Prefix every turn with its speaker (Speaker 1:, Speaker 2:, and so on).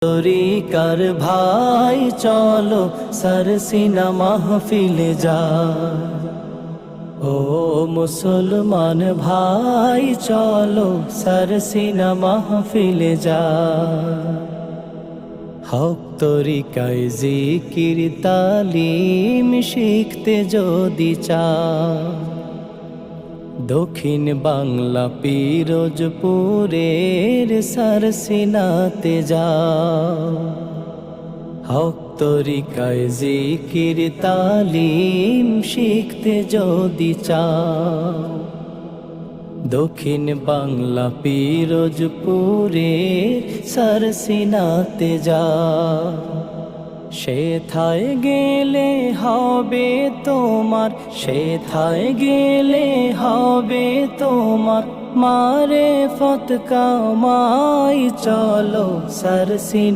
Speaker 1: তরিকার ভাই চলো সরসিনা মাহফিলে যা। ও মুসলমান ভাই চলো সরসিনা মাহফিলে যা। হক তরিকায় জিকির তালিম শিখতে যদি চাও, দক্ষিণ বাংলা পিরোজপুরের সরসিনাতে যাও। হক তরিকায় জিকির তালিম শিখতে যদি চাও, দক্ষিণ বাংলা পিরোজপুরের সরসিনাতে যাও। সেথায় গেলে হবে তোমার, সেথায় গেলে হবে তোমার মারেফত কামাই। চলো সরসিনা